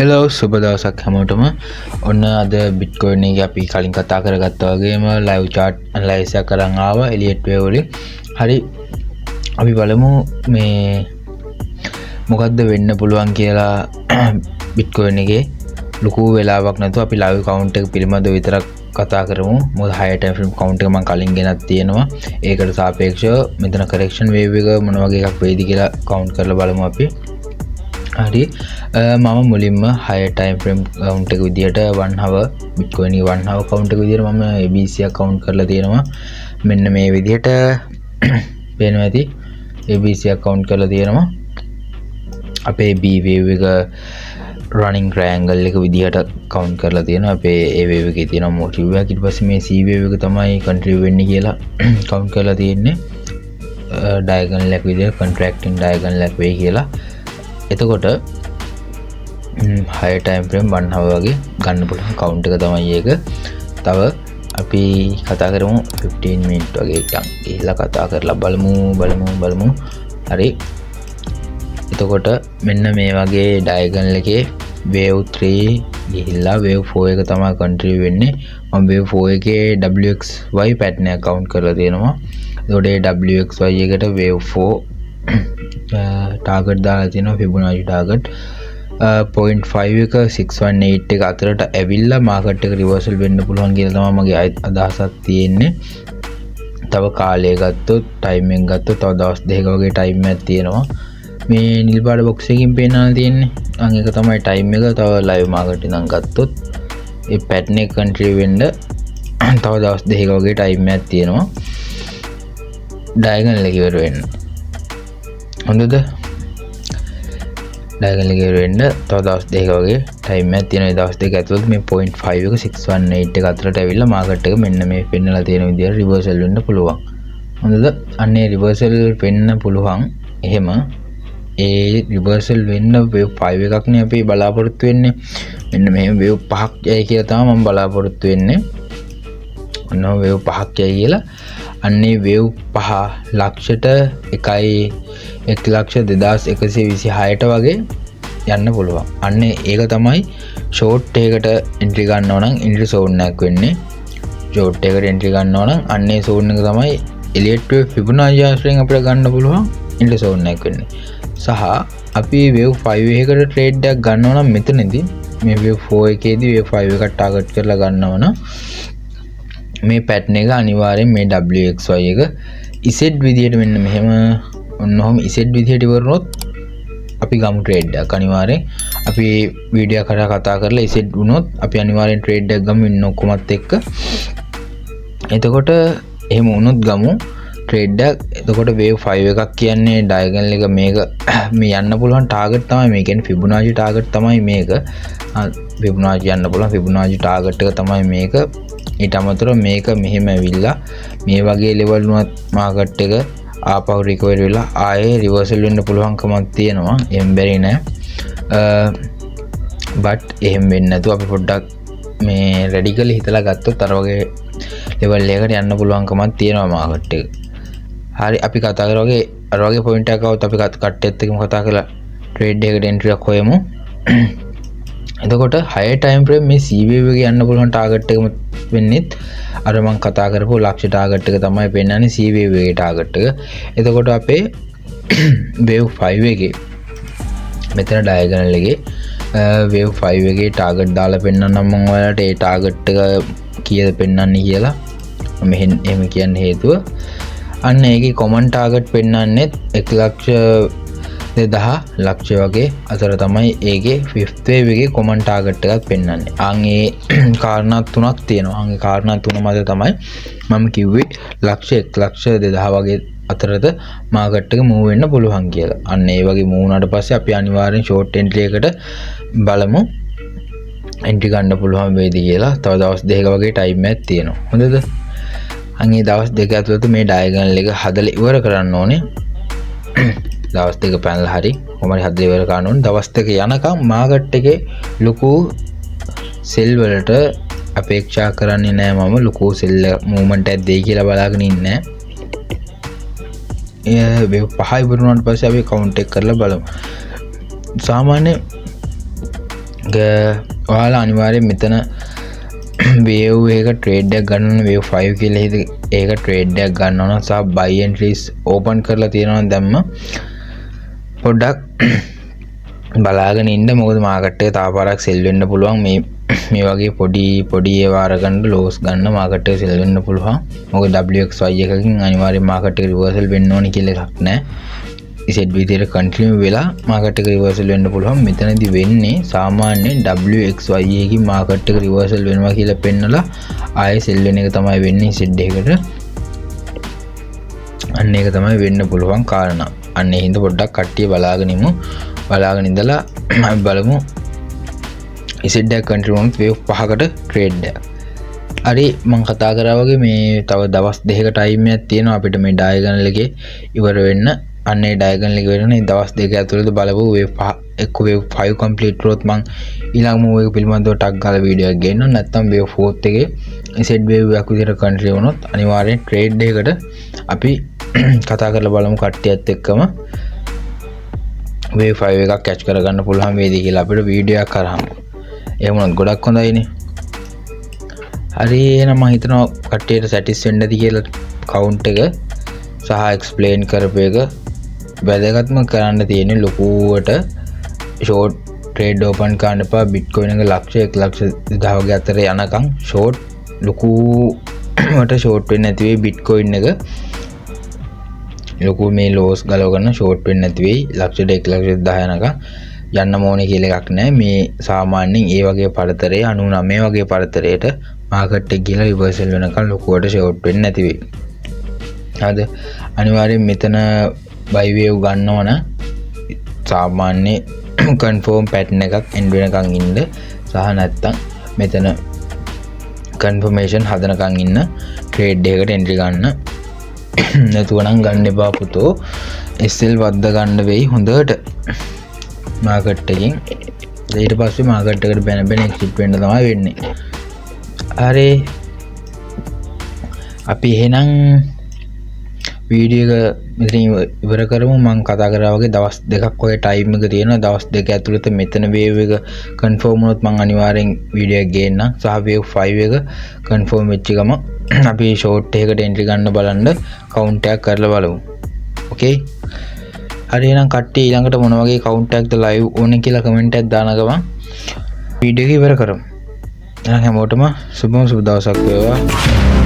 Hello සුබ දවසක් හැමෝටම. ඔන්න අද බිට්කොයින් එක අපි කලින් කතා කරගත්තා වගේම ලයිව් chart ඇනලයිසිස් එක කරන් ආවා එලියට් වේව් වලින්. හරි අපි බලමු මේ මොකද්ද වෙන්න පුළුවන් කියලා බිට්කොයින් එකේ ලොකු වෙලාවක් නැතුව අපි ලයිව් කවුන්ට් එක පිළිබඳව විතරක් කතා කරමු. මොකද හයි ටයිම් ෆ්‍රේම් කවුන්ට් එක මම කලින් ගෙනත් තියෙනවා. ඒකට සාපේක්ෂව මෙතන කරෙක්ෂන් වේව් එක මොන වගේ එකක් වෙයිද කියලා කවුන්ට් කරලා බලමු අපි. හරි මම මුලින්ම හයි ටයිම් ෆ්‍රේම් කවුන්ට් එක විදියට 1 hour බිට්කොයින් එක 1 hour කවුන්ට් එක විදියට මම ABC එක කවුන්ට් කරලා තියෙනවා. මෙන්න මේ විදියට පේනවා ඇති ABC එක කවුන්ට් කරලා තියෙනවා. අපේ B wave එක running triangle එක විදියට කවුන්ට් කරලා තියෙනවා. අපේ A wave එකේ තියෙනවා motive එක. ඊට පස්සේ මේ C wave එක තමයි contribute වෙන්නේ කියලා කවුන්ට් කරලා තියෙන්නේ. diagonal එක විදියට contracting diagonal එක වෙයි කියලා. එතකොට හයි ටයිම් ෆ්‍රේම් 1 hour වගේ ගන්න පුළුවන් කවුන්ට් එක තමයි ඒක. තව අපි කතා කරමු 15 minute වගේ එකක් ගිහිල්ලා කතා කරලා බලමු. හරි. එතකොට මෙන්න මේ වගේ ඩයගනල් එකේ wave 3 ගිහිල්ලා wave 4 එක තමයි කන්ට්‍රිබියුට් වෙන්නේ. මම wave 4 එකේ WXY pattern එක කවුන්ට් කරලා තියෙනවා. එතකොට ඒ WXY එකට wave 4 ටාගට් දාලා තියෙනවා Fibonacci ටාගට් 0.5 එක 618 එක අතරට ඇවිල්ලා මාකට් එක රිවර්සල් වෙන්න පුළුවන් කියලා තමයි මගේ අදහසක් තියෙන්නේ. තව කාලය ගත්තොත් ටයිම් එක ගත්තොත් තව දවස් දෙකක වගේ ටයිම් එකක් තියෙනවා. මේ නිල් පාට බොක්ස් එකකින් පේනවා තියෙන්නේ. අන් එක තමයි ටයිම් එක. තව ලයිව් මාකට් එකෙන් ගත්තොත් ඒ පැටර්න් එක කන්ට්‍රිබියුට් වෙන්න තව දවස් දෙකක වගේ ටයිම් එකක් තියෙනවා. ඩයගනල් එක ඉවර වෙන්න. හොඳද? ඩයගනල් එක වෙන්න තව දවස් දෙකක වගේ ටයිම් එකක් තියෙනවා. ඒ දවස් දෙක ඇතුළත මේ 0.5 එක 618 එක අතරට ඇවිල්ලා මාකට් එක මෙන්න මේ පෙන්නලා තියෙන විදිහට රිවර්සල් වෙන්න පුළුවන්. හොඳද? අන්නේ රිවර්සල් වෙන්න පුළුවන්. එහෙම ඒ රිවර්සල් වෙන්න wave 5 එකක් නේ අපි බලාපොරොත්තු වෙන්නේ. මෙන්න මේ wave 5ක් යයි කියලා තමයි මම බලාපොරොත්තු වෙන්නේ. ඔන්න wave 5ක් යයි කියලා. අන්නේ wave 5 ලක්ෂයට 1,26,126ට වගේ යන්න පුළුවන්. අන්නේ ඒක තමයි ෂෝට් එකකට එන්ට්‍රි ගන්නවා නම් එන්ට්‍රි සෝන් එකක් වෙන්නේ. ෂෝට් එකකට එන්ට්‍රි ගන්නවා නම් අන්නේ සෝන් එක තමයි එලියට් වේව් Fibonacci ආශ්‍රයෙන් අපිට ගන්න පුළුවන් එන්ට්‍රි සෝන් එකක් වෙන්නේ. සහ අපි wave 5 එකකට ට්‍රේඩ් එකක් ගන්නවා නම් මෙතනදී මේ wave 4 එකේදී wave 5 එකට ටාගට් කරලා ගන්නවා නම් මේ පැටර්න් එක අනිවාර්යෙන් මේ WXY එක Z විදියට මෙන්න මෙහෙම ඔන්නෝම Z විදියට ඉවරනොත් අපි ගමු ට්‍රේඩ් එකක්. අනිවාර්යෙන් අපි වීඩියෝ කරලා කතා කරලා Z වුණොත් අපි අනිවාර්යෙන් ට්‍රේඩ් එකක් ගමු ඉන්න ඔක්කොමත් එක්ක. එතකොට එහෙම වුණොත් ගමු ට්‍රේඩ් එකක්. එතකොට wave 5 එකක් කියන්නේ ඩයගනල් එක මේක මේ යන්න පුළුවන් ටාගට් තමයි මේ කියන්නේ Fibonacci ටාගට් තමයි මේක. Fibonacci යන්න පුළුවන් Fibonacci ටාගට් එක තමයි මේක. ඊට අමතරව මේක මෙහෙම ඇවිල්ලා මේ වගේ ලෙවල් වුණත් මාකට් එක ආපහු රිකවරි වෙලා ආයේ රිවර්සල් වෙන්න පුළුවන්කමක් තියෙනවා. එහෙම බැරි නෑ. බට් එහෙම වෙන්නේ නැතුව අපි පොඩ්ඩක් මේ රැඩිකලි හිතලා ගත්තොත් අර වගේ ලෙවල් එකකට යන්න පුළුවන්කමක් තියෙනවා මාකට් එක. හරි අපි කතා කරා වගේ අර වගේ පොයින්ට් එකක් આવුත් අපි කට්ටියත් එක්කම කතා කරලා ට්‍රේඩ් එකකට එන්ට්‍රි එකක් හොයමු. එතකොට හයි ටයිම් ෆ්‍රේම් මේ C wave එකේ යන්න පුළුවන් ටාගට් එකම වෙන්නේත් අර මම කතා කරපු ලක්ෂ ටාගට් එක තමයි පෙන්නන්නේ C wave එකේ ටාගට් එක. එතකොට අපේ wave 5 එකේ මෙතන ඩයගනල් එකේ wave 5 එකේ ටාගට් දාලා පෙන්නන්නම් මම ඔයාලට ඒ ටාගට් එක කීයද පෙන්නන්නේ කියලා. මෙහෙන් එහෙම කියන්න හේතුව අන්න ඒකේ කොමන් ටාගට් පෙන්නන්නේ 1,02,000 ලක්ෂ වගේ අතර තමයි ඒකේ 5th wave එකේ කොමන් ටාගට් එකක් පෙන්වන්නේ. අන් ඒ කාරණා තුනක් තියෙනවා. අන් ඒ කාරණා තුන මත තමයි මම කිව්වේ ලක්ෂ 1,02,000 වගේ අතරද මාකට් එක මූව් වෙන්න පුළුවන් කියලා. අන්න ඒ වගේ මූව් වුණාට පස්සේ අපි අනිවාර්යෙන් ෂෝට් එන්ට්‍රි එකකට බලමු එන්ට්‍රි ගන්න පුළුවන් වේද කියලා. තව දවස් දෙකක වගේ ටයිම් එකක් තියෙනවා. හොඳද? අන් ඒ දවස් දෙක ඇතුළත මේ ඩයගනල් එක හදලා ඉවර කරන්න ඕනේ. දවස් දෙක පැනලා හරි කොහමද හදලා ඉවර කරන්න ඕනේ. දවස් දෙක යනකම් මාකට් එකේ ලොකු සෙල් වලට අපේක්ෂා කරන්නේ නැහැ. මම ලොකු සෙල් මූවමන්ට් එකක් දෙයි කියලා බලාගෙන ඉන්නේ නැහැ. ඒ 5 ඉවර වුණාට පස්සේ අපි කවුන්ට් එක කරලා බලමු. සාමාන්‍ය ඔයාලා අනිවාර්යෙන් මෙතන wave එක trade එකක් ගන්න wave 5 කියලා හිත ඒක trade එකක් ගන්න ඕන සහ buy entries open කරලා තියෙනවා දැම්ම පොඩ්ඩක් බලාගෙන ඉන්න මොකද මාකට් එක තව පාරක් sell වෙන්න පුළුවන් මේ වගේ පොඩි ඒවා අරගන්න loss ගන්න මාකට් එක sell වෙන්න පුළුවන් මොකද WXY එකකින් අනිවාර්යෙන් මාකට් එක reversal වෙන්න ඕනි කියලා එකක් නැහැ ඉසෙඩ් විදියට කන්ටිනියු වෙලා මාකට් එක රිවර්සල් වෙන්න පුළුවන් මෙතනදී වෙන්නේ සාමාන්‍යයෙන් WXY එකකින් මාකට් එක රිවර්සල් වෙනවා කියලා පෙන්නලා ආයෙ සෙල් වෙන එක තමයි වෙන්නේ ඉසෙඩ් එකකට අන්න ඒක තමයි වෙන්න පුළුවන් කාරණා අන්න ඒ හින්දා පොඩ්ඩක් කට්ටිය බලාගෙන ඉමු බලාගෙන ඉඳලා අපි බලමු ඉසෙඩ් එක කන්ටිනියු වුණොත් වේව් 5කට ට්‍රේඩ් එක හරි මම කතා කරා වගේ මේ තව දවස් දෙකක ටයිම් එකක් තියෙනවා අපිට මේ ඩයගනල් එකේ ඉවර වෙන්න අන්නේ ඩයගනල් එක වෙනනේ දවස් දෙක ඇතුළත බලපුව වේව් 5 එක්ක වේව් 5 කම්ප්ලීට් කරොත් මම ඊළඟ මූව් එක පිළිබඳව ටක් ගාලා වීඩියෝ එකක් ගේන්නම් නැත්නම් වේව් 4ත් එකේ ඉසෙඩ් වේව් එකක් විදිහට කන්ටිනියු වුණොත් අනිවාර්යෙන් ට්‍රේඩ් එකකට අපි කතා කරලා බලමු කට්ටියත් එක්කම wave 5 එකක් catch කරගන්න පුළුවන් වේද කියලා අපිට වීඩියෝ එකක් කරාම එහෙම වුණොත් ගොඩක් හොඳයිනේ හරි එහෙනම් මම හිතනවා කට්ටියට සැටිස් වෙන්න ඇති කියලා කවුන්ට් එක සහ එක්ස්ප්ලেইন කරපු එක වැදගත්ම කරන්න තියෙන්නේ ලොකුවට ෂෝට් ට්‍රේඩ් ඕපන් කරන්න එපා බිට්කොයින් එක ලක්ෂ 1,20,000 වගේ අතර යනකම් ෂෝට් ලොකුවට ෂෝට් වෙන්නේ නැති වෙයි බිට්කොයින් එක ලොකු මේ ලෝස් ගලව ගන්න ෂෝට් වෙන්නේ නැති වෙයි ලක්ෂයට 1,10,000 යනකම් යන්න ඕනේ කියලා එකක් නැහැ මේ සාමාන්‍යයෙන් ඒ වගේ පරතරේ 99 වගේ පරතරයට මාකට් එක ගිහලා රිවර්සල් වෙනකන් ලොකුවට ෂෝට් වෙන්නේ නැති වෙයි හරිද අනිවාර්යෙන් මෙතන buy wave ගන්නවන සාමාන්‍ය confirm pattern එකක් end වෙනකන් ඉන්න සහ නැත්තම් මෙතන confirmation හදනකන් ඉන්න trade එකකට entry ගන්න නැතුව නම් ගන්න එපා පුතෝ SL වද්ද ගන්න වෙයි හොඳට මාකට් එකකින් ඊට පස්සේ මාකට් එකට බැන එක්සිට් වෙන්න තමයි වෙන්නේ හරි අපි එහෙනම් වීඩියෝ එක මෙතන ඉවර කරමු මම කතා කරා වගේ දවස් දෙකක් වගේ ටයිම් එක තියෙනවා දවස් දෙක ඇතුළත මෙතන වේව් එක කන්ෆර්ම් වුණොත් මම අනිවාර්යෙන් වීඩියෝ එක ගේන්නම් සහ වේව් 5 එක කන්ෆර්ම් වෙච්ච ගම අපි ෂෝට් එකකට එන්ට්‍රි ගන්න බලන්න කවුන්ට් එකක් කරලා බලමු ඕකේ හරි එහෙනම් කට්ටිය ඊළඟට මොන වගේ කවුන්ට් එකක්ද ලයිව් ඕනේ කියලා කමෙන්ට් එකක් දාන ගමන් වීඩියෝ එක ඉවර කරමු එහෙනම් හැමෝටම සුබ දවසක් වේවා